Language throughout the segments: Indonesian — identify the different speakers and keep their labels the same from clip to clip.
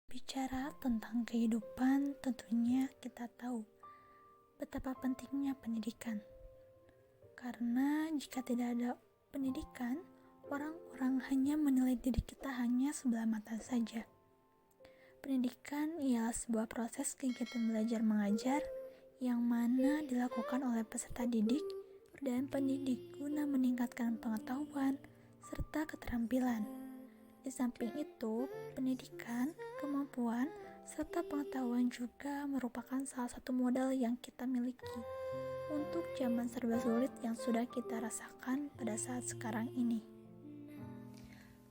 Speaker 1: Bicara tentang kehidupan, tentunya kita tahu betapa pentingnya pendidikan. Karena jika tidak ada pendidikan, orang-orang hanya menilai diri kita hanya sebelah mata saja. Pendidikan ialah sebuah proses kegiatan belajar mengajar yang mana dilakukan oleh peserta didik dan pendidik guna meningkatkan pengetahuan serta keterampilan. Di samping itu, pendidikan, kemampuan, serta pengetahuan juga merupakan salah satu modal yang kita miliki untuk zaman serba sulit yang sudah kita rasakan pada saat sekarang ini.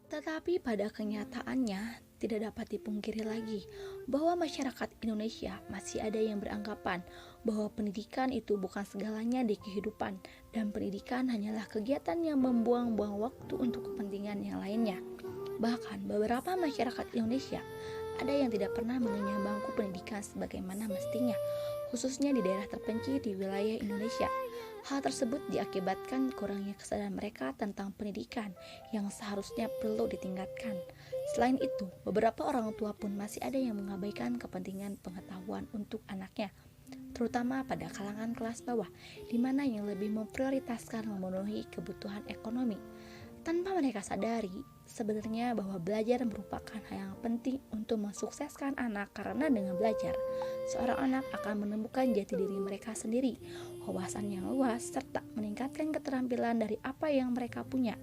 Speaker 2: Tetapi pada kenyataannya, tidak dapat dipungkiri lagi bahwa masyarakat Indonesia masih ada yang beranggapan bahwa pendidikan itu bukan segalanya di kehidupan dan pendidikan hanyalah kegiatan yang membuang-buang waktu untuk kepentingan yang lainnya. Bahkan beberapa masyarakat Indonesia ada yang tidak pernah mengenyam bangku pendidikan sebagaimana mestinya, khususnya di daerah terpencil di wilayah Indonesia. Hal tersebut diakibatkan kurangnya kesadaran mereka tentang pendidikan yang seharusnya perlu ditingkatkan. Selain itu, beberapa orang tua pun masih ada yang mengabaikan kepentingan pengetahuan untuk anaknya, terutama pada kalangan kelas bawah, di mana yang lebih memprioritaskan memenuhi kebutuhan ekonomi. Tanpa mereka sadari, sebenarnya bahwa belajar merupakan hal yang penting untuk mensukseskan anak, karena dengan belajar, seorang anak akan menemukan jati diri mereka sendiri, wawasan yang luas, serta meningkatkan keterampilan dari apa yang mereka punya.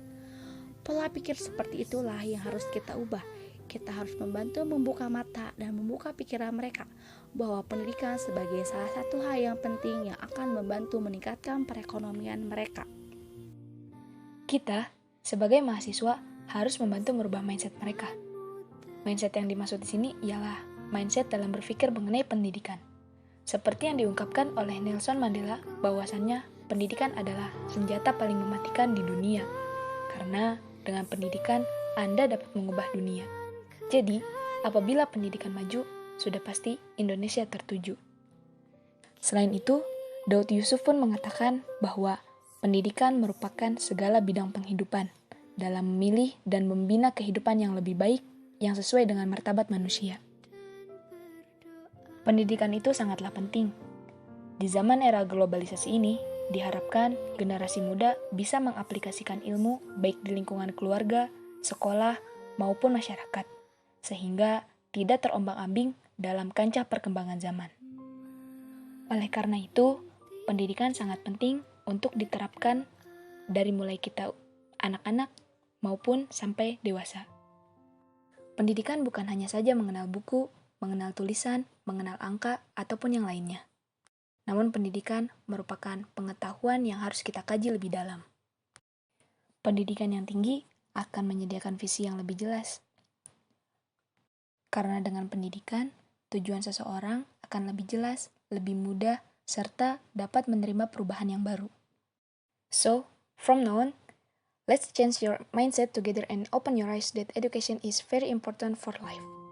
Speaker 2: Pola pikir seperti itulah yang harus kita ubah. Kita harus membantu membuka mata dan membuka pikiran mereka bahwa pendidikan sebagai salah satu hal yang penting yang akan membantu meningkatkan perekonomian mereka.
Speaker 3: Kita, sebagai mahasiswa, harus membantu merubah mindset mereka. Mindset yang dimaksud di sini ialah mindset dalam berpikir mengenai pendidikan. Seperti yang diungkapkan oleh Nelson Mandela, bahwasannya pendidikan adalah senjata paling mematikan di dunia. Karena dengan pendidikan, Anda dapat mengubah dunia. Jadi, apabila pendidikan maju, sudah pasti Indonesia tertuju. Selain itu, Daud Yusuf pun mengatakan bahwa pendidikan merupakan segala bidang penghidupan dalam memilih dan membina kehidupan yang lebih baik yang sesuai dengan martabat manusia. Pendidikan itu sangatlah penting. Di zaman era globalisasi ini, diharapkan generasi muda bisa mengaplikasikan ilmu baik di lingkungan keluarga, sekolah, maupun masyarakat, sehingga tidak terombang-ambing dalam kancah perkembangan zaman. Oleh karena itu, pendidikan sangat penting untuk diterapkan dari mulai kita anak-anak maupun sampai dewasa. Pendidikan bukan hanya saja mengenal buku, mengenal tulisan, mengenal angka, ataupun yang lainnya. Namun pendidikan merupakan pengetahuan yang harus kita kaji lebih dalam. Pendidikan yang tinggi akan menyediakan visi yang lebih jelas. Karena dengan pendidikan, tujuan seseorang akan lebih jelas, lebih mudah, serta dapat menerima perubahan yang baru. So, from now on, let's change your mindset together and open your eyes that education is very important for life.